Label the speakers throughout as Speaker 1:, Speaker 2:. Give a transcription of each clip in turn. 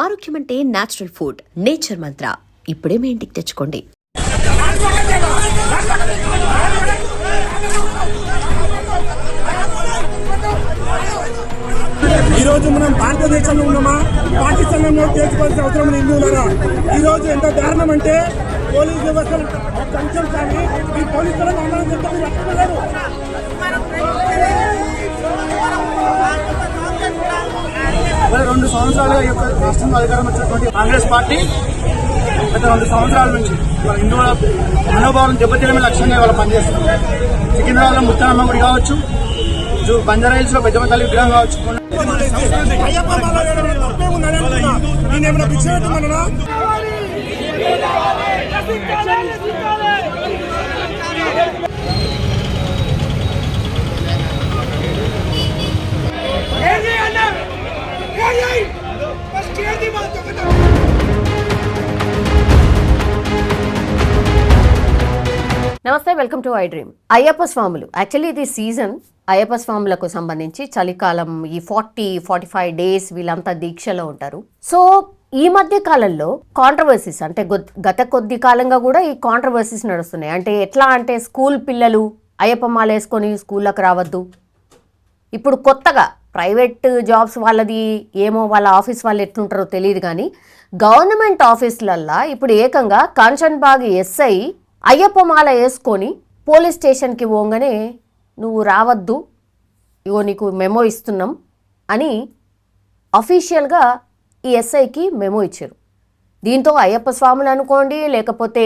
Speaker 1: ఆరోగ్యం అంటే natural food. Nature మంత్ర ఇప్పుడే మీ ఇంటికి తెచ్చుకోండి.
Speaker 2: ఈ రోజు మనం భారతదేశంలో ఉన్నామా, పాకిస్తాన్లో చేసుకోవాల్సిన అవసరం ఉంది హిందువులారా. ఈ రోజు ఎంత దారుణం అంటే పోలీస్ వ్యవస్థ కొంచెం కానీ ఈ పోలీసులకు అన్నం చెప్తారు.
Speaker 3: 2 సంవత్సరాలుగా ఈ యొక్క రాష్ట్రంలో అధికారం వచ్చినటువంటి కాంగ్రెస్ పార్టీ గత 2 సంవత్సరాల నుంచి హిందువుల మనోభావం దెబ్బతీయడమే లక్ష్యంగా వాళ్ళు పనిచేస్తున్నారు. సికింద్రాబాద్లో ముత్యాలమ్మ గుడి కావచ్చు, బంజారాహిల్స్ లో పెద్దమ్మ తల్లి విగ్రహం కావచ్చు.
Speaker 4: నమస్తే, welcome to I dream. Ayyappa స్వాములు యాక్చువల్లీ ఇది సీజన్. అయ్యప్ప స్వాములకు సంబంధించి చలికాలం ఈ 40-45 డేస్ వీళ్ళంతా దీక్షలో ఉంటారు. సో ఈ మధ్య కాలంలో కాంట్రవర్సీస్ అంటే గత కొద్ది కాలంగా కూడా ఈ కాంట్రవర్సీస్ నడుస్తున్నాయి. అంటే ఎట్లా అంటే స్కూల్ పిల్లలు అయ్యప్ప మాల వేసుకొని స్కూళ్ళకి రావద్దు. ఇప్పుడు కొత్తగా ప్రైవేట్ జాబ్స్ వాళ్ళది ఏమో, వాళ్ళ ఆఫీస్ వాళ్ళు ఎట్లుంటారో తెలియదు, కానీ గవర్నమెంట్ ఆఫీసులల్లా ఇప్పుడు ఏకంగా కాంచన్బాగ్ ఎస్ఐ అయ్యప్ప మాల వేసుకొని పోలీస్ స్టేషన్కి పోగానే నువ్వు రావద్దు, ఇగో నీకు మెమో ఇస్తున్నాం అని అఫీషియల్గా ఈ ఎస్ఐకి మెమో ఇచ్చారు. దీంతో అయ్యప్ప స్వాములు అనుకోండి, లేకపోతే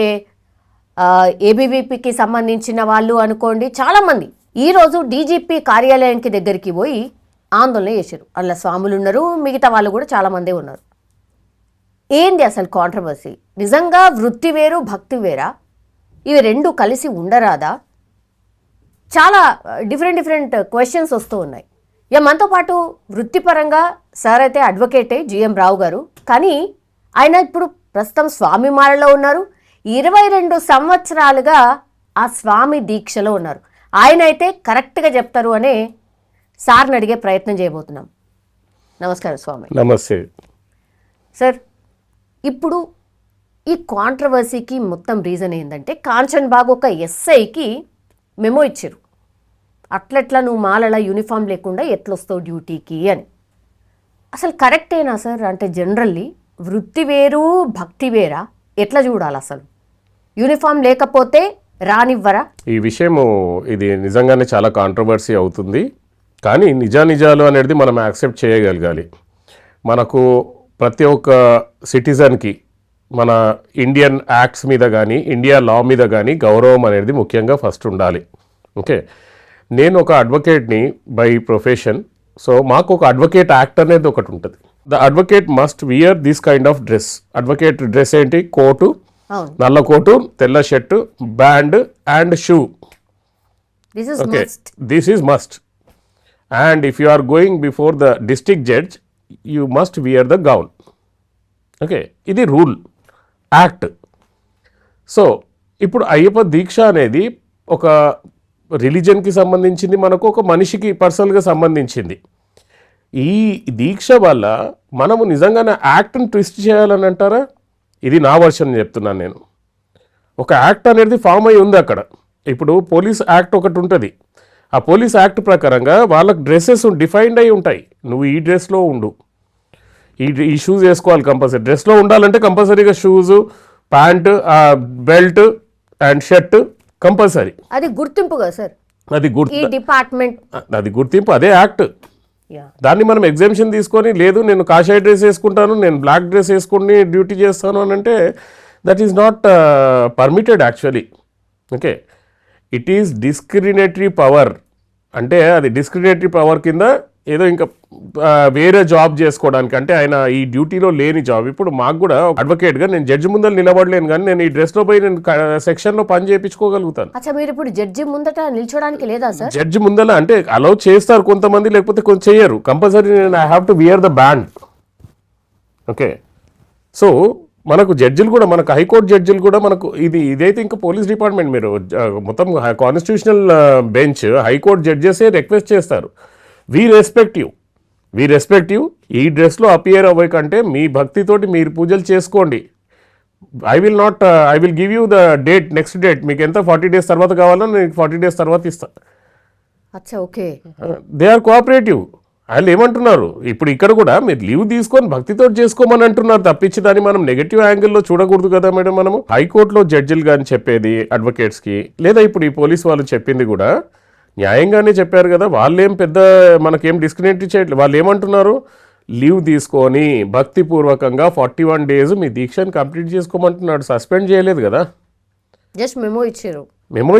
Speaker 4: ఏబీవీపీకి సంబంధించిన వాళ్ళు అనుకోండి, చాలామంది ఈరోజు డీజీపీ కార్యాలయానికి దగ్గరికి పోయి ఆందోళన చేశారు. అందులో స్వాములు ఉన్నారు, మిగతా వాళ్ళు కూడా చాలామందే ఉన్నారు. ఏంది అసలు కాంట్రవర్సీ? నిజంగా వృత్తి వేరు భక్తి వేరా? ఇవి రెండు కలిసి ఉండరాదా? చాలా డిఫరెంట్ క్వశ్చన్స్ వస్తూ ఉన్నాయి. ఇక మనతో పాటు వృత్తిపరంగా సార్ అయితే అడ్వకేటే జిఎం రావు గారు, కానీ ఆయన ఇప్పుడు ప్రస్తుతం స్వామి మాలలో ఉన్నారు. 22 సంవత్సరాలుగా ఆ స్వామి దీక్షలో ఉన్నారు. ఆయన అయితే కరెక్ట్గా చెప్తారు అనే సార్ని అడిగే ప్రయత్నం చేయబోతున్నాం. నమస్కారం స్వామి.
Speaker 5: నమస్తే
Speaker 4: సార్. ఇప్పుడు ఈ కాంట్రవర్సీకి మొత్తం రీజన్ ఏంటంటే కాంచన్బాగ్ ఒక ఎస్ఐకి మెమో ఇచ్చారు. అట్లెట్లా నువ్వు మాలలా యూనిఫామ్ లేకుండా ఎట్లొస్తావు డ్యూటీకి అని. అసలు కరెక్టేనా సార్? అంటే జనరల్లీ వృత్తి వేరు భక్తి వేరా? ఎట్లా చూడాలి అసలు? యూనిఫామ్ లేకపోతే రానివ్వరా?
Speaker 5: ఈ విషయము ఇది నిజంగానే చాలా కాంట్రవర్సీ అవుతుంది. కానీ నిజానిజాలు అనేది మనం యాక్సెప్ట్ చేయగలగాలి. మనకు ప్రతి ఒక్క సిటిజన్కి మన ఇండియన్ యాక్ట్స్ మీద కానీ ఇండియా లా మీద కానీ గౌరవం అనేది ముఖ్యంగా ఫస్ట్ ఉండాలి. ఓకే, నేను ఒక అడ్వకేట్ని బై ప్రొఫెషన్. సో మాకు ఒక అడ్వకేట్ యాక్ట్ అనేది ఒకటి ఉంటుంది. The advocate must wear this kind of dress. Advocate dress ఏంటి? కోటు, నల్ల కోటు, తెల్ల shirt, band and shoe. Okay, this is must. And if you are going before the district judge you must wear the gown. Okay, ఇది rule, act. So ఇప్పుడు అయ్యప్ప దీక్ష అనేది ఒక రిలీజన్కి సంబంధించింది, మనకు ఒక మనిషికి పర్సనల్గా సంబంధించింది. ఈ దీక్ష వల్ల మనము నిజంగానే యాక్ట్ని ట్విస్ట్ చేయాలని అంటారా? ఇది నా వర్షన్ చెప్తున్నాను నేను. ఒక యాక్ట్ అనేది ఫామ్ అయి ఉంది అక్కడ. ఇప్పుడు పోలీస్ యాక్ట్ ఒకటి ఉంటుంది. ఆ పోలీస్ యాక్ట్ ప్రకారంగా వాళ్ళకి డ్రెస్సెస్ డిఫైన్డ్ అయి ఉంటాయి. నువ్వు ఈ డ్రెస్లో ఉండు, ఈ షూస్ వేసుకోవాలి, కంపల్సరీ డ్రెస్లో ఉండాలంటే కంపల్సరీగా shoes, pant, belt and shirt compulsory.
Speaker 4: అది గుర్తింపుగా సార్,
Speaker 5: అది
Speaker 4: డిపార్ట్మెంట్,
Speaker 5: అది గుర్తింపు, అదే యాక్ట్. దాన్ని మనం ఎగ్జామ్షన్ తీసుకొని లేదు నేను కాషాయ డ్రెస్ వేసుకుంటాను, నేను బ్లాక్ డ్రెస్ వేసుకుని డ్యూటీ చేస్తాను అని అంటే that is not permitted actually. Okay, it is discriminatory power. అంటే అది డిస్క్రిమినేటరీ పవర్ కింద ఏదో ఇంకా వేరే జాబ్ చేసుకోవడానికి, అంటే ఆయన ఈ డ్యూటీలో లేని జాబ్. ఇప్పుడు మాకు కూడా అడ్వకేట్గా నేను జడ్జి ముందర నిలబడలేను, కానీ నేను ఈ డ్రెస్లో పోయి నేను సెక్షన్లో పని చేయించుకోగలుగుతాను.
Speaker 4: మీరు ఇప్పుడు జడ్జి ముందట నిల్చోడానికి లేదా సార్?
Speaker 5: జడ్జి ముందర అంటే అలౌ చేస్తారు కొంతమంది, లేకపోతే కొంచెం చేయరు. కంపల్సరీ నేను I have to wear the band. Okay, so మనకు జడ్జిలు కూడా, మనకు హైకోర్టు జడ్జిలు కూడా మనకు ఇదైతే ఇంకా పోలీస్ డిపార్ట్మెంట్, మీరు మొత్తం కాన్స్టిట్యూషనల్ బెంచ్ హైకోర్టు జడ్జెసే రిక్వెస్ట్ చేస్తారు, we respect you, we respect you. ఈ డ్రెస్లో అపియర్ అవ్వకంటే మీ భక్తితోటి మీరు పూజలు చేసుకోండి. I will give you the date, next date. మీకు ఎంత 40 days తర్వాత కావాలన్నా నేను 40 days తర్వాత ఇస్తాను.
Speaker 4: అచ్చా, ఓకే.
Speaker 5: They or cooperative. వాళ్ళు ఏమంటున్నారు, ఇప్పుడు ఇక్కడ కూడా మీరు లీవ్ తీసుకొని భక్తితో చేసుకోమని అంటున్నారు తప్పించి దాన్ని మనం నెగటివ్ యాంగిల్లో చూడకూడదు కదా మేడం. మనము హైకోర్టులో జడ్జిలు కానీ చెప్పేది అడ్వకేట్స్కి, లేదా ఇప్పుడు ఈ పోలీస్ వాళ్ళు చెప్పింది కూడా న్యాయంగానే చెప్పారు కదా. వాళ్ళేం పెద్ద మనకేం డిస్క్రిమినేట్ చేయట్లేదు. వాళ్ళు ఏమంటున్నారు, లీవ్ తీసుకొని భక్తిపూర్వకంగా 41 days మీ దీక్షను కంప్లీట్ చేసుకోమంటున్నాడు. సస్పెండ్ చేయలేదు కదా,
Speaker 4: జస్ట్ మెమో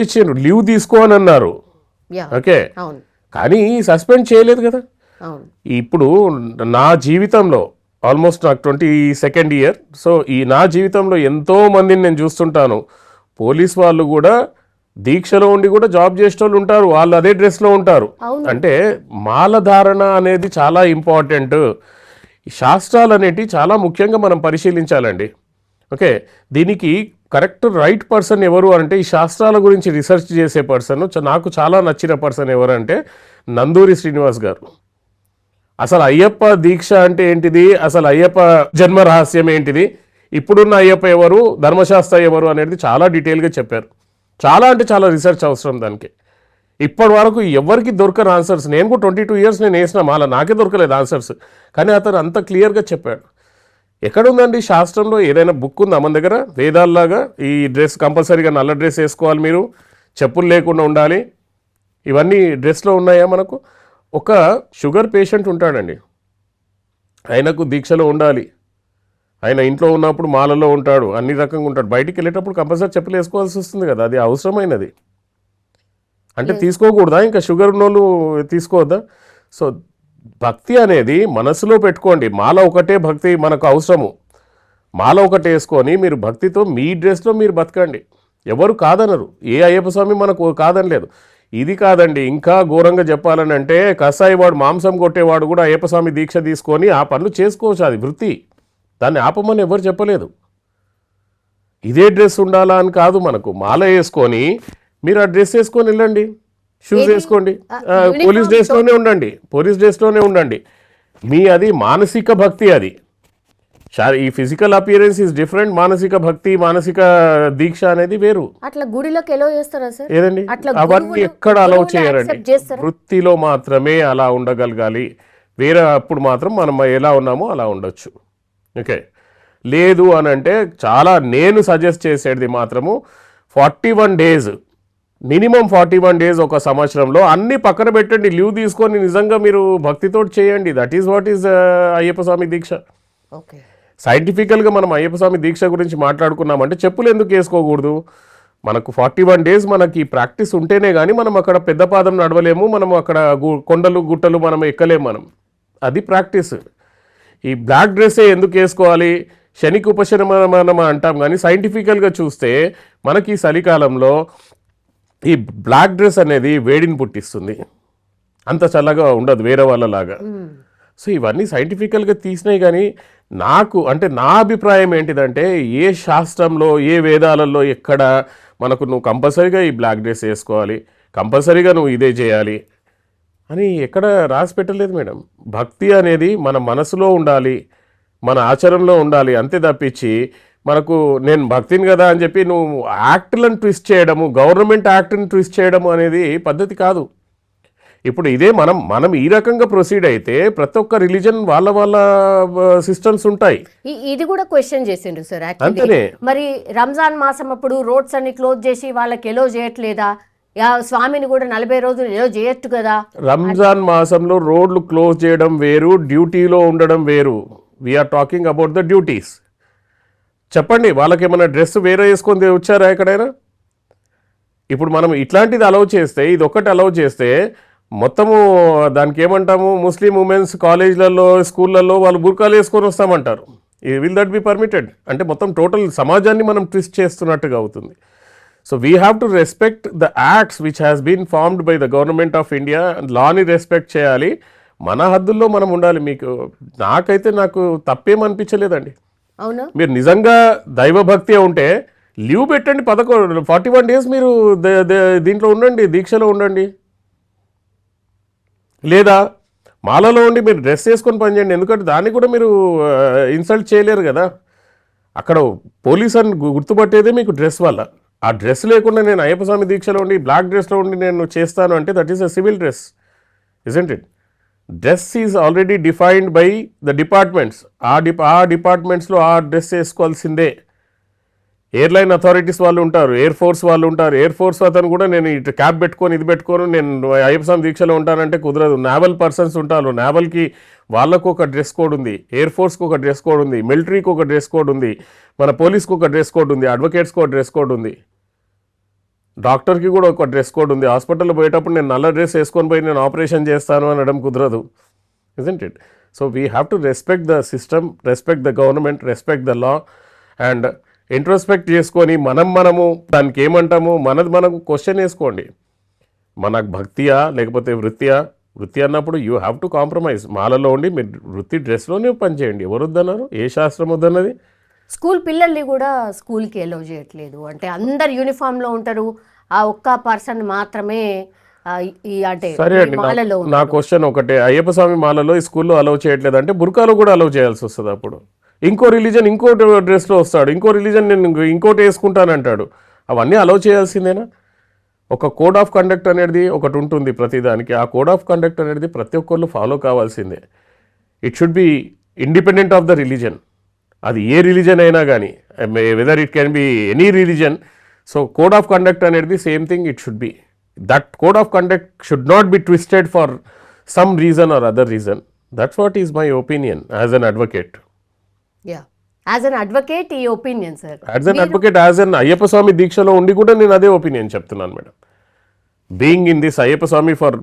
Speaker 4: ఇచ్చారు.
Speaker 5: లీవ్ తీసుకో అని అన్నారు. ఓకే,
Speaker 4: అవును,
Speaker 5: కానీ సస్పెండ్ చేయలేదు కదా.
Speaker 4: అవును.
Speaker 5: ఇప్పుడు నా జీవితంలో ఆల్మోస్ట్ నాకు 22nd year. సో నా జీవితంలో ఎంతో మందిని నేను చూస్తుంటాను. పోలీస్ వాళ్ళు కూడా దీక్షలో ఉండి కూడా జాబ్ చేసే వాళ్ళు ఉంటారు, వాళ్ళు అదే డ్రెస్లో ఉంటారు. అంటే మాలధారణ అనేది చాలా ఇంపార్టెంట్. శాస్త్రాలు అనేటివి చాలా ముఖ్యంగా మనం పరిశీలించాలండి. ఓకే, దీనికి కరెక్ట్ రైట్ పర్సన్ ఎవరు అంటే ఈ శాస్త్రాల గురించి రీసెర్చ్ చేసే పర్సన్ నాకు చాలా నచ్చిన పర్సన్ ఎవరంటే నందూరి శ్రీనివాస్ గారు. అసలు అయ్యప్ప దీక్ష అంటే ఏంటిది, అసలు అయ్యప్ప జన్మ రహస్యం ఏంటిది, ఇప్పుడున్న అయ్యప్ప ఎవరు, ధర్మశాస్త్ర ఎవరు అనేది చాలా డీటెయిల్గా చెప్పారు. చాలా అంటే చాలా రీసెర్చ్ అవసరం దానికి. ఇప్పటి వరకు ఎవరికి దొరకని ఆన్సర్స్. నేను కూడా 22 years నేను వేసిన మాల, నాకే దొరకలేదు ఆన్సర్స్. కానీ అతను అంత క్లియర్గా చెప్పాడు. ఎక్కడుందండి శాస్త్రంలో ఏదైనా బుక్ ఉందా మన దగ్గర వేదాల్లాగా ఈ డ్రెస్ కంపల్సరీగా నల్ల డ్రెస్ వేసుకోవాలి, మీరు చెప్పులు లేకుండా ఉండాలి, ఇవన్నీ డ్రెస్లో ఉన్నాయా మనకు? ఒక షుగర్ పేషెంట్ ఉంటాడండి, ఆయనకు దీక్షలో ఉండాలి, ఆయన ఇంట్లో ఉన్నప్పుడు మాలలో ఉంటాడు, అన్ని రకంగా ఉంటాడు, బయటికి వెళ్ళేటప్పుడు కంపల్సరీ చెప్పులు వేసుకోవాల్సి వస్తుంది కదా, అది అవసరమైనది. అంటే తీసుకోకూడదా? ఇంకా షుగర్ ఉన్నోళ్ళు తీసుకోవద్దా? సో భక్తి అనేది మనసులో పెట్టుకోండి. మాల ఒకటే భక్తి మనకు అవసరము. మాల ఒకటే వేసుకొని మీరు భక్తితో మీ డ్రెస్లో మీరు బతకండి, ఎవరు కాదనరు. ఏ అయ్యప్ప స్వామి మనకు కాదనలేదు. ఇది కాదండి, ఇంకా ఘోరంగా చెప్పాలని అంటే కసాయివాడు, మాంసం కొట్టేవాడు కూడా అయ్యప్ప స్వామి దీక్ష తీసుకొని ఆ పనులు చేసుకోవచ్చు, అది వృత్తి, దాన్ని ఆపమని ఎవరు చెప్పలేదు. ఇదే డ్రెస్ ఉండాలా అని కాదు, మనకు మాల వేసుకొని మీరు ఆ డ్రెస్ వేసుకొని వెళ్ళండి, షూస్ వేసుకోండి, పోలీస్ డ్రెస్లోనే ఉండండి. మీ అది మానసిక భక్తి. అది ఈ ఫిజికల్ అపియరెన్స్ ఈజ్ డిఫరెంట్. మానసిక భక్తి, మానసిక దీక్ష అనేది వేరు.
Speaker 4: అట్లా గుడిలోకి ఎలా చేస్తారా సార్?
Speaker 5: ఏదండి, అవన్నీ ఎక్కడ అలౌ చేయరండి. వృత్తిలో మాత్రమే అలా ఉండగలగాలి, వేరే అప్పుడు మాత్రం మనం ఎలా ఉన్నామో అలా ఉండొచ్చు. ఓకే, లేదు అని అంటే చాలా నేను సజెస్ట్ చేసేది మాత్రము 41 days, మినిమం 41 days, ఒక సంవత్సరంలో అన్ని పక్కన పెట్టండి, లీవ్ తీసుకొని నిజంగా మీరు భక్తితో చేయండి. That is what is Ayyappa Swami deeksha.
Speaker 4: Okay,
Speaker 5: సైంటిఫికల్గా మనం అయ్యప్ప స్వామి దీక్ష గురించి మాట్లాడుకున్నామంటే చెప్పులు ఎందుకు వేసుకోకూడదు? మనకు 41 days మనకి ప్రాక్టీస్ ఉంటేనే కానీ మనం అక్కడ పెద్ద పాదం నడవలేము, మనం అక్కడ కొండలు గుట్టలు మనం ఎక్కలేము, మనం అది ప్రాక్టీస్. ఈ బ్లాక్ డ్రెస్సే ఎందుకు వేసుకోవాలి, శనికి ఉపశమనం అంటాం, కానీ సైంటిఫికల్గా చూస్తే మనకి ఈ చలికాలంలో ఈ బ్లాక్ డ్రెస్ అనేది వేడిని పుట్టిస్తుంది, అంత చల్లగా ఉండదు వేరే వాళ్ళలాగా. సో ఇవన్నీ సైంటిఫికల్గా తీసినాయి. కానీ నాకు అంటే నా అభిప్రాయం ఏంటిదంటే ఏ శాస్త్రంలో ఏ వేదాలలో ఎక్కడ మనకు నువ్వు కంపల్సరీగా ఈ బ్లాక్ డ్రెస్ వేసుకోవాలి, కంపల్సరీగా నువ్వు ఇదే చేయాలి అని ఎక్కడ రాసి పెట్టలేదు మేడం. భక్తి అనేది మన మనసులో ఉండాలి, మన ఆచరణలో ఉండాలి, అంతే తప్పించి మనకు నేను భక్తిని కదా అని చెప్పి నువ్వు యాక్ట్లను ట్విస్ట్ చేయడము, గవర్నమెంట్ యాక్ట్ని ట్విస్ట్ చేయడము అనేది పద్ధతి కాదు. ఇప్పుడు ఇదే మనం ఈ రకంగా ప్రొసీడ్ అయితే ప్రతి ఒక్క రిలీజన్ వాళ్ళ సిస్టమ్స్ ఉంటాయి.
Speaker 4: ఇది కూడా క్వశ్చన్ చేసిండ్రు సార్.
Speaker 5: అంతేనే
Speaker 4: మరి రంజాన్ మాసం అప్పుడు రోడ్స్ అన్ని క్లోజ్ చేసి వాళ్ళకి ఎలో చేయట్లేదా? స్వామిని కూడా 40 రోజులు ఎలో చేయొచ్చు కదా.
Speaker 5: రంజాన్ మాసంలో రోడ్లు క్లోజ్ చేయడం వేరు, డ్యూటీలో ఉండడం వేరు. We are talking about the duties. చెప్పండి, వాళ్ళకి ఏమైనా డ్రెస్ వేరే వేసుకొని వచ్చారా ఎక్కడైనా? ఇప్పుడు మనం ఇట్లాంటిది అలౌ చేస్తే, ఇది ఒక్కటి అలౌ చేస్తే మొత్తము దానికి ఏమంటాము, ముస్లిం ఉమెన్స్ కాలేజ్లలో స్కూళ్ళల్లో వాళ్ళు బుర్కాలు వేసుకొని వస్తామంటారు. Will that be permitted? అంటే మొత్తం టోటల్ సమాజాన్ని మనం ట్విస్ట్ చేస్తున్నట్టుగా అవుతుంది. So we have to respect the acts which has been formed by the government of India. లాని రెస్పెక్ట్ చేయాలి, మన హద్దుల్లో మనం ఉండాలి. నాకు తప్పేమనిపించలేదండి.
Speaker 4: అవునా?
Speaker 5: మీరు నిజంగా దైవభక్తి ఉంటే లీవ్ పెట్టండి, 41 days మీరు దీంట్లో ఉండండి, దీక్షలో ఉండండి. లేదా మాలలో ఉండి మీరు డ్రెస్ వేసుకొని పనిచేయండి, ఎందుకంటే దాన్ని కూడా మీరు ఇన్సల్ట్ చేయలేరు కదా. అక్కడ పోలీస్ అని గుర్తుపట్టేదే మీకు డ్రెస్ వల్ల. ఆ డ్రెస్ లేకుండా నేను అయ్యప్ప స్వామి దీక్షలో ఉండి బ్లాక్ డ్రెస్లో ఉండి నేను చేస్తాను అంటే that is a civil dress, isn't it? Dress is already defined by the departments. ఆ డిపార్ట్మెంట్స్లో ఆ డ్రెస్ వేసుకోవాల్సిందే. ఎయిర్లైన్ అథారిటీస్ వాళ్ళు ఉంటారు, ఎయిర్ ఫోర్స్ వాళ్ళు ఉంటారు. ఎయిర్ ఫోర్స్ అతను కూడా నేను ఇటు క్యాప్ పెట్టుకొని ఇది పెట్టుకొని నేను అయ్యప్ప స్వామి దీక్షలో ఉంటానంటే కుదరదు. నావల్ పర్సన్స్ ఉంటారు, నావల్కి వాళ్ళకు ఒక డ్రెస్ కోడ్ ఉంది, ఎయిర్ ఫోర్స్కి ఒక డ్రెస్ కోడ్ ఉంది, మిలిటరీకి ఒక డ్రెస్ కోడ్ ఉంది, మన పోలీస్కి ఒక డ్రెస్ కోడ్ ఉంది, అడ్వకేట్స్కి ఒక డ్రెస్ కోడ్ ఉంది, డాక్టర్కి కూడా ఒక డ్రెస్ కోడ్ ఉంది. హాస్పిటల్లో పోయేటప్పుడు నేను నల్ల డ్రెస్ వేసుకొని పోయి నేను ఆపరేషన్ చేస్తాను అనడం కుదరదు, isn't it? So we have to respect the system, respect the government, respect the law and introspect చేసుకొని మనము దానికి ఏమంటాము మనకు క్వశ్చన్ వేసుకోండి. మనకు భక్తియా లేకపోతే వృత్తి అన్నప్పుడు యూ హ్యావ్ టు కాంప్రమైజ్. మాలలో ఉండి మీరు వృత్తి డ్రెస్లోనే పనిచేయండి. ఎవరు వద్దన్నారు? ఏ శాస్త్రం వద్దన్నది?
Speaker 4: స్కూల్ పిల్లల్ని కూడా స్కూల్కి ఎలో చేయట్లేదు, అంటే అందరు యూనిఫామ్లో ఉంటారు, ఆ ఒక్క పర్సన్ మాత్రమే అంటే
Speaker 5: సరే అండి,
Speaker 4: మాలలో
Speaker 5: నా క్వశ్చన్ ఒకటే, అయ్యప్ప స్వామి మాలలో ఈ స్కూల్లో అలౌ చేయట్లేదు అంటే బుర్కాలో కూడా అలౌ చేయాల్సి వస్తుంది. అప్పుడు ఇంకో రిలీజన్ ఇంకో డ్రెస్లో వస్తాడు, ఇంకో రిలీజన్ నేను ఇంకోటి వేసుకుంటానంటాడు. అవన్నీ అలౌ చేయాల్సిందేనా? ఒక కోడ్ ఆఫ్ కండక్ట్ అనేది ఒకటి ఉంటుంది ప్రతిదానికి. ఆ కోడ్ ఆఫ్ కండక్ట్ అనేది ప్రతి ఒక్కళ్ళు ఫాలో కావాల్సిందే. It should be independent of the religion. అది ఏ రిలీజన్ అయినా కానీ, whether it can be any religion. So code of conduct అనేది same thing it should be. That code of conduct should not be twisted for some reason or other reason. That's what is my opinion as an advocate.
Speaker 4: As an advocate ఈ opinion sir.
Speaker 5: As an advocate, as an Ayyappa Swami దీక్షలో ఉండి కూడా నేను అదే opinion చెప్తున్నాను madam. Being in this Ayyappa Swami for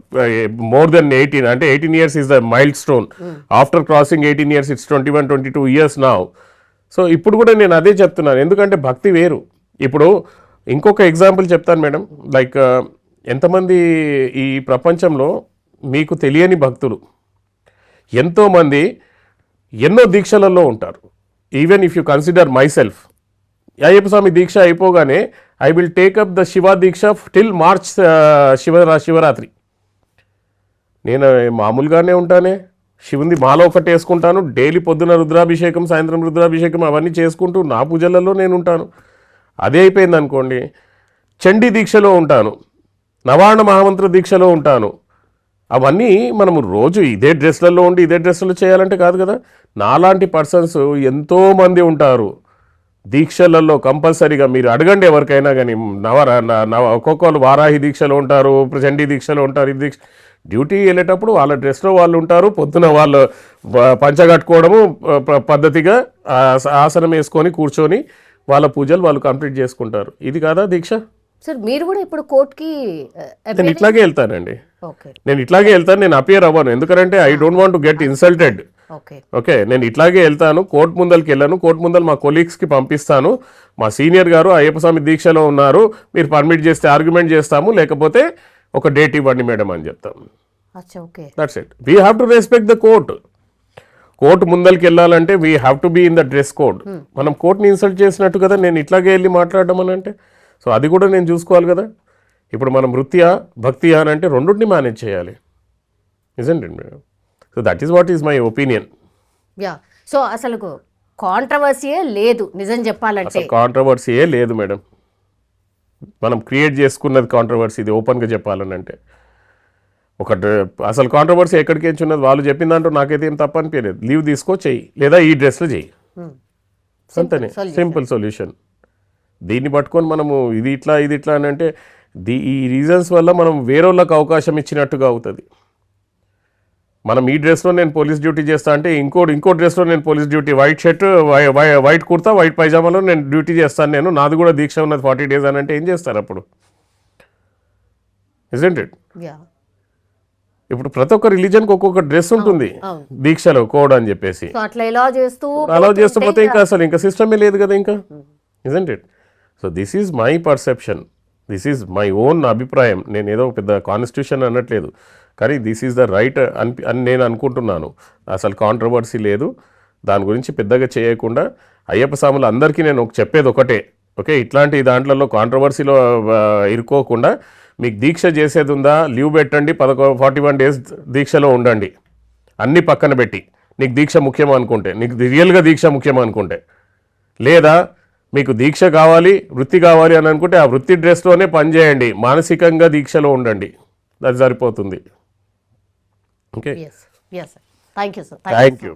Speaker 5: more than 18, అంటే 18 years is the milestone. After crossing 18 years, it's 21, 22 years now. So ఇప్పుడు కూడా నేను అదే చెప్తున్నాను, ఎందుకంటే భక్తి వేరు. ఇప్పుడు ఇంకొక ఎగ్జాంపుల్ చెప్తాను మేడం. లైక్ ఎంతమంది ఈ ప్రపంచంలో మీకు తెలియని భక్తులు ఎంతోమంది ఎన్నో దీక్షలలో ఉంటారు. Even if you consider myself, Ayyappa Swami దీక్ష అయిపోగానే I will take up the Shiva deeksha till March Shivaratri. నేను మామూలుగానే ఉంటానే, శివుంది మాల ఒకటి వేసుకుంటాను, డైలీ పొద్దున రుద్రాభిషేకం, సాయంత్రం రుద్రాభిషేకం అవన్నీ చేసుకుంటూ నా పూజలలో నేను ఉంటాను. అదే అయిపోయింది అనుకోండి, చండీ దీక్షలో ఉంటాను, నవార్ణ మహామంత్ర దీక్షలో ఉంటాను. అవన్నీ మనము రోజు ఇదే డ్రెస్లలో ఉండి ఇదే డ్రెస్లలో చేయాలంటే కాదు కదా. నాలాంటి పర్సన్స్ ఎంతోమంది ఉంటారు దీక్షలలో. కంపల్సరీగా మీరు అడగండి ఎవరికైనా కానీ, ఒక్కొక్కరు వారాహి దీక్షలో ఉంటారు, చండీ దీక్షలో ఉంటారు. ఈ దీక్ష డ్యూటీ వెళ్ళేటప్పుడు వాళ్ళ డ్రెస్లో వాళ్ళు ఉంటారు, పొద్దున వాళ్ళు పంచగట్టుకోవడము పద్ధతిగా ఆసనం వేసుకొని కూర్చొని వాళ్ళ పూజలు వాళ్ళు కంప్లీట్ చేసుకుంటారు. ఇది కాదా దీక్ష?
Speaker 4: సార్ మీరు కూడా ఇప్పుడు కోర్టుకి
Speaker 5: నేను ఇట్లాగే వెళ్తానండి,
Speaker 4: ఓకే
Speaker 5: నేను ఇట్లాగే వెళ్తాను. నేను అపియర్ అవ్వను, ఎందుకంటే I don't want to get insulted. Okay, నేను ఇట్లాగే వెళ్తాను, కోర్టు ముందరికి వెళ్ళాను. కోర్టు ముందర మా కొలీగ్స్కి పంపిస్తాను, మా సీనియర్ గారు అయ్యప్ప స్వామి దీక్షలో ఉన్నారు, మీరు పర్మిట్ చేస్తే ఆర్గ్యుమెంట్ చేస్తాము, లేకపోతే ఒక డేట్ ఇవ్వండి మేడం అని చెప్తాము. That's it. We have to respect the court. Court ముందరికి వెళ్ళాలంటే we have to be in the dress code. మనం కోర్టుని ఇన్సల్ట్ చేసినట్టు కదా నేను ఇట్లాగే వెళ్ళి మాట్లాడడం అని అంటే. సో అది కూడా నేను చూసుకోవాలి కదా. ఇప్పుడు మనం వృత్తియా భక్తియా అని అంటే రెండుని మేనేజ్ చేయాలి, నిజండి madam. So that is what is my opinion.
Speaker 4: So అసలు కాంట్రవర్సీయే లేదు నిజం చెప్పాలంటే.
Speaker 5: కాంట్రవర్సీయే లేదు మేడం, మనం క్రియేట్ చేసుకున్నది కాంట్రవర్సీ. ఇది ఓపెన్గా చెప్పాలని అంటే అసలు కాంట్రవర్సీ ఎక్కడికి ఉన్నది వాళ్ళు చెప్పిన దాంట్లో నాకైతే ఏం తప్ప అనిపించలేదు. లీవ్ తీసుకో చెయ్యి, లేదా ఈ డ్రెస్లో చెయ్యి, అంతనే. Simple solution. దీన్ని పట్టుకొని మనము ఇది ఇట్లా అని అంటే ఈ రీజన్స్ వల్ల మనం వేరేళ్ళకి అవకాశం ఇచ్చినట్టుగా అవుతుంది. మనం ఈ డ్రెస్లో నేను పోలీస్ డ్యూటీ చేస్తా అంటే ఇంకో డ్రెస్లో నేను police duty, white shirt, white kurta, white పైజామాలో నేను డ్యూటీ చేస్తాను, నాది కూడా దీక్ష ఉన్నది 40 days అని అంటే ఏం చేస్తారు అప్పుడు? Isn't it? ఇప్పుడు ప్రతి ఒక్క రిలీజన్కి ఒక్కొక్క డ్రెస్ ఉంటుంది దీక్షలో కోడ్ అని చెప్పేసి అలా చేస్తూ పోతే ఇంకా సిస్టమే లేదు కదా ఇంకా, isn't it? So this is my perception, this is my own అభిప్రాయం. నేను ఏదో పెద్ద కాన్స్టిట్యూషన్ అనట్లేదు, కానీ దిస్ ఈజ్ ద రైట్ అని నేను అనుకుంటున్నాను. అసలు కాంట్రవర్సీ లేదు, దాని గురించి పెద్దగా చేయకుండా అయ్యప్ప స్వాములు అందరికీ నేను చెప్పేది ఒకటే, ఓకే, ఇట్లాంటి దాంట్లో కాంట్రవర్సీలో ఇరుక్కోకుండా మీకు దీక్ష చేసేది ఉందా, లీవ్ పెట్టండి, 41 days దీక్షలో ఉండండి, అన్ని పక్కన పెట్టి నీకు దీక్ష ముఖ్యం అనుకుంటే, నీకు రియల్గా దీక్ష ముఖ్యం అనుకుంటే, లేదా మీకు దీక్ష కావాలి, వృత్తి కావాలి అని అనుకుంటే ఆ వృత్తి డ్రెస్లోనే పనిచేయండి, మానసికంగా దీక్షలో ఉండండి, అది సరిపోతుంది. Okay,
Speaker 4: thank you sir.
Speaker 5: Thank you.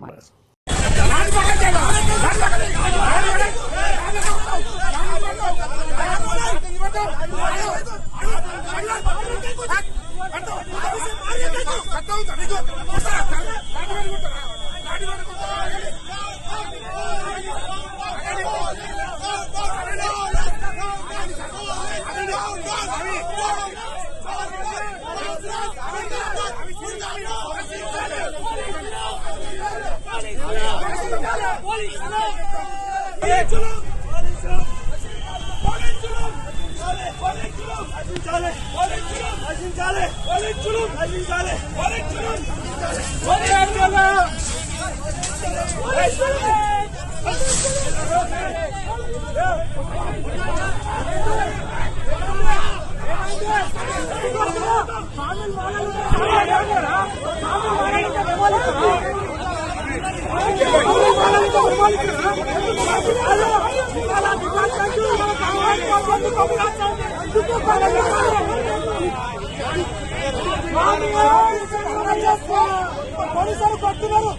Speaker 2: పోలీసులు కొడుతున్నారు.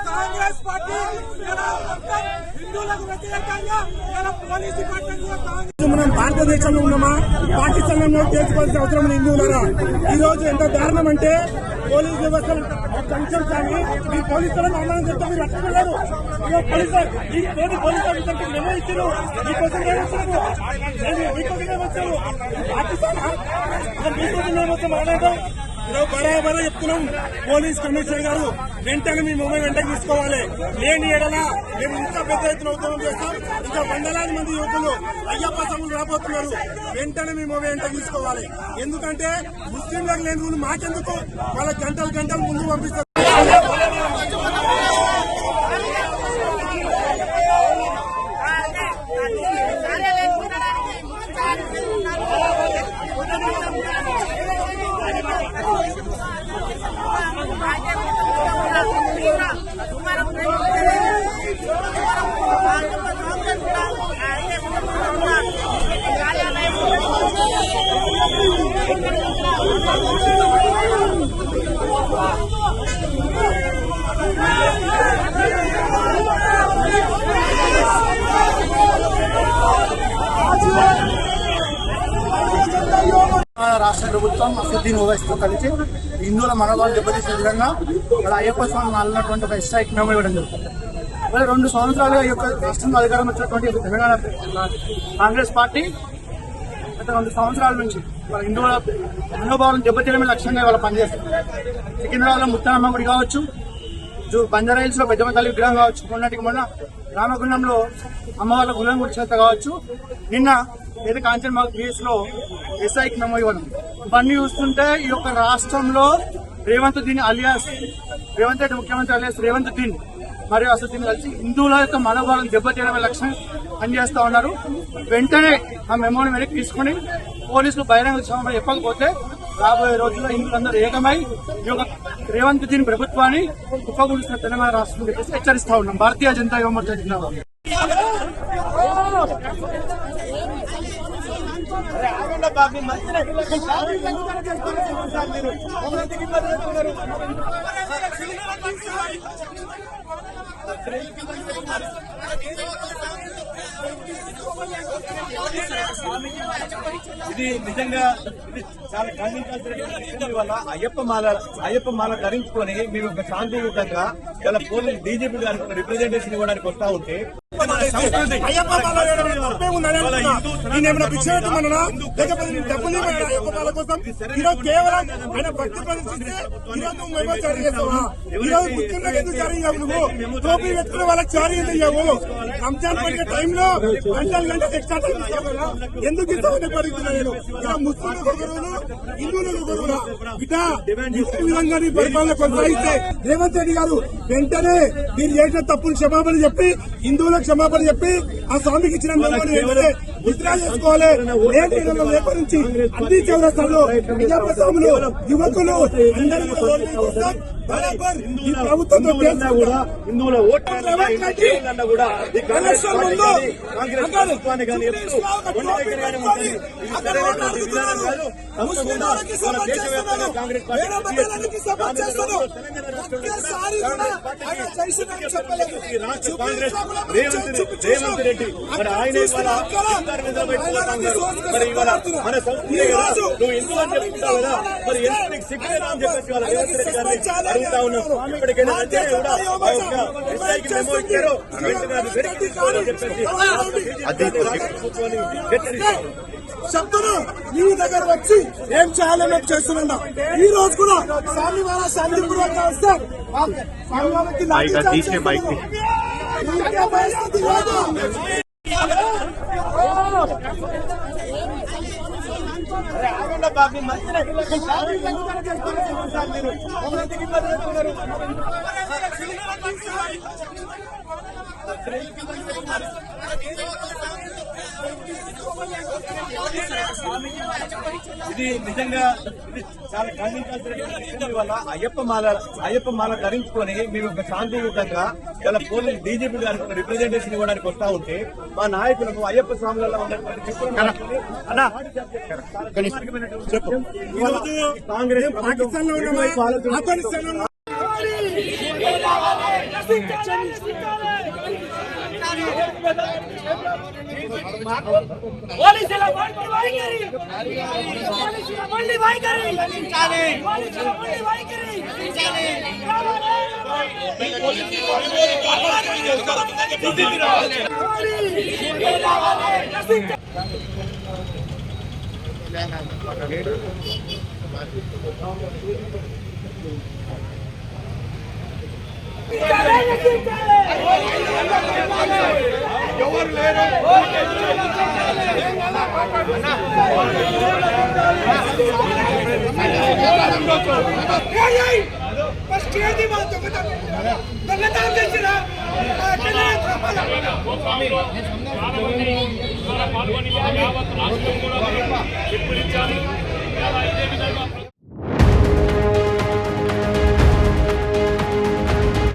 Speaker 2: కాంగ్రెస్ పార్టీ హిందువులకు వ్యతిరేకంగా పోలీస్ డిపార్ట్మెంట్ మనం భారతదేశంలో ఉన్నామా, పాకిస్తాన్లో తెలుసుకోవాల్సిన అవసరం హిందువులరా. ఈ రోజు ఎంత దారుణం అంటే పోలీస్ వ్యవస్థ కంచెం కానీ ఈ పోలీసులను ఆందోళన చెప్తే మీరు రక్షించలేరు. పోలీసు అధికారులకు మెమో ఇచ్చారు, మీకోసం మీకోసం ఏమొచ్చారు పాకిస్తాన్ మీకోసం ఏమొచ్చాం మాట్లాడటం. ఈరోజు బరాబరా చెప్తున్నాం, పోలీస్ కమిషనర్ గారు వెంటనే మీ మొబైల్ వెంటనే తీసుకోవాలి. లేని ఏడలా మేము ఇంకా పెద్ద ఎత్తున ఉద్యమం చేస్తాం. ఇంకా వందలాది మంది యువకులు అయ్యప్ప సభలు రాబోతున్నారు. వెంటనే మీ మొబైల్ వెంటనే తీసుకోవాలి. ఎందుకంటే ముస్లింలకు లేని రూలు మాకెందుకు, వాళ్ళ గంటలు గంటలు ముందు పంపిస్తారు.
Speaker 3: రాష్ట్ర ప్రభుత్వం అసదుద్దీన్ ఓవైసీతో కలిసి హిందువుల మనోభావాలు దెబ్బతీసే విధంగా ఇక్కడ అయ్యప్ప స్వామి మాలినటువంటి ఒక స్ట్రైక్ మెమో ఇవ్వడం జరుగుతుంది. ఇలా 2 సంవత్సరాలుగా ఈ యొక్క రాష్ట్రంలో అధికారం వచ్చినటువంటి తెలంగాణ కాంగ్రెస్ పార్టీ గత 2 సంవత్సరాల నుంచి వాళ్ళ హిందువుల మనోభావాలను దెబ్బతీయడమే లక్ష్యంగా వాళ్ళు పనిచేస్తారు. సికింద్రాబాద్లో ముత్తానమ్మ గుడి కావచ్చు, బంజారా హిల్స్ లో పెద్దమ్మ తల్లి విగ్రహం కావచ్చు, మొన్నటికి మొన్న రామగుండంలో అమ్మవార్ల గులం గుడి చేత కావచ్చు, నిన్న ఏదో కాంచన్మాగ్ కేసు లో ఎస్ఐకి మెమో ఇవ్వడం. ఇవన్నీ చూస్తుంటే ఈ యొక్క రాష్ట్రంలో రేవంత్ దీన్ అలియాస్ రేవంత్ రెడ్డి ముఖ్యమంత్రి అలియాస్ రేవంత్ దీన్ మరియు అసదుద్దీన్ కలిసి హిందువుల యొక్క మనోభావాలను దెబ్బతీయడమే లక్ష్యం పనిచేస్తా ఉన్నారు. వెంటనే ఆ మెమోని వెనక్కి తీసుకుని పోలీసులు బహిరంగ క్షమాపణ చెప్పకపోతే రాబోయే రోజుల్లో హిందువులందరూ ఏకమై ఈ యొక్క రేవంత్ దీన్ ప్రభుత్వాన్ని కుప్పగూల్చిన తెలంగాణ రాష్ట్రం చెప్పేసి హెచ్చరిస్తా ఉన్నాం. భారతీయ జనతా యువ మోర్చా జిందాబాద్.
Speaker 6: ఇది నిజంగా ఇది చాలా ఖండించాల్సిన వల్ల అయ్యప్ప మాల ధరించుకొని మేము ఒక శాంతియుతంగా ఇలా పోలీసు డీజీపీ గారికి రిప్రజెంటేషన్ ఇవ్వడానికి వస్తా ఉంటే
Speaker 2: అయ్యప్ప మాల నేనేమైనా భిక్ష పెట్టమన్నా లేకపోతే డబ్బులు అయ్యప్ప మాల కోసం ఈరోజు కేవలం ఆయన భక్తి ప్రదర్శిస్తే ఈరోజు నువ్వు మేము జారీ చేస్తావా? ఈరోజు ముఖ్యంగా ఎందుకు జారీ అయ్యావు? నువ్వు టోపీ పెట్టుకునే వాళ్ళకి జారీ అయ్యావు. రంజాన్ పండుగ టైంలో గంటలు ఎక్స్ట్రా టైం ఇస్తావు కదా, ఎందుకు ఇస్తామని పడుతున్నా నేను. ఇలా ముస్లింలకు ఒక రోజు, హిందువులకు ఒక రోజు ఇట ఈ విధంగా పరిపాలన కొనసాగిస్తే రేవంత్ రెడ్డి గారు వెంటనే మీరు చేసిన తప్పులు క్షమాపణ చెప్పి హిందువులకు క్షమాపణ చెప్పి ఆ స్వామికి ఇచ్చిన విత్డ్రా చేసుకోవాలి. ఏంటి నన్ను లేపరించి అన్ని చౌరస్తాల్లో అయ్యప్ప స్వాములు యువకులు అందరూ కూడా ఓట్లు కోసం బరాబర్ ఈ ప్రభుత్వంతో
Speaker 6: కూడా హిందువుల ఓట్లు కూడా ఈ
Speaker 2: ఎలక్షన్ ముందు
Speaker 6: కాంగ్రెస్ ప్రభుత్వాన్ని కానీ ఎప్పుడు ఒంటి దగ్గర కానీ ఉంటుంది. ఇది సరైనటువంటి విధానం కాదు. తప్పకుండా మన దేశవ్యాప్తంగా కాంగ్రెస్ పార్టీ తెలంగాణ రాష్ట్రంలో ఈ రాష్ట్ర కాంగ్రెస్ రేవంత్ రెడ్డి మరి ఆయన ఇవాళ మరి ఇవాళ మన సంస్కృతి నువ్వు హిందూ అని చెప్తున్నావు కదా, మరి ఎందుకు సిగ్గులేదా అని చెప్పేసి వాళ్ళ రేవంత్ రెడ్డి గారిని అడుగుతా ఉన్నాం. ఇప్పటికైనా వెంటనే కూడా ఆ యొక్క ఎస్ఐకి మెమో ఇచ్చారు, వెంటనే అది వెనక్కి తీసుకోవాలని చెప్పేసి ప్రభుత్వాన్ని హెచ్చరిస్తారు.
Speaker 2: చెప్తున్నా నీ దగ్గర వచ్చి ఏం చేయాలని చేస్తున్నా. ఈ రోజు కూడా స్వామివార శాంతిపూర్వక వస్తే స్వామివారికి పరిస్థితి లేదు.
Speaker 6: ఇది నిజంగా ఇది చాలా ఖండించాల్సిన విషయం. వల్ల అయ్యప్ప మాల ధరించుకొని మేము ఒక శాంతియుతంగా ఇలా పోలీసు డీజీపీ గారికి రిప్రజెంటేషన్ ఇవ్వడానికి వస్తా ఉంటే మా నాయకులకు అయ్యప్ప స్వాములలో ఉన్నటువంటి కాంగ్రెస్
Speaker 2: పాకిస్తాన్ లో ఉన్న ఆఫ్ఘనిస్తాన్ లో
Speaker 7: పోలీసుల బండి వైఖరి, పోలీసుల బండి వైఖరి, పోలీసుల బండి వైఖరి.
Speaker 2: ఎవరు లేరు. ఫస్ట్ ఏది మా దొంగతనం చేసిన
Speaker 8: పాల్గొని యావత్ రాష్ట్రం కూడా ఇప్పుడు ఇచ్చారు.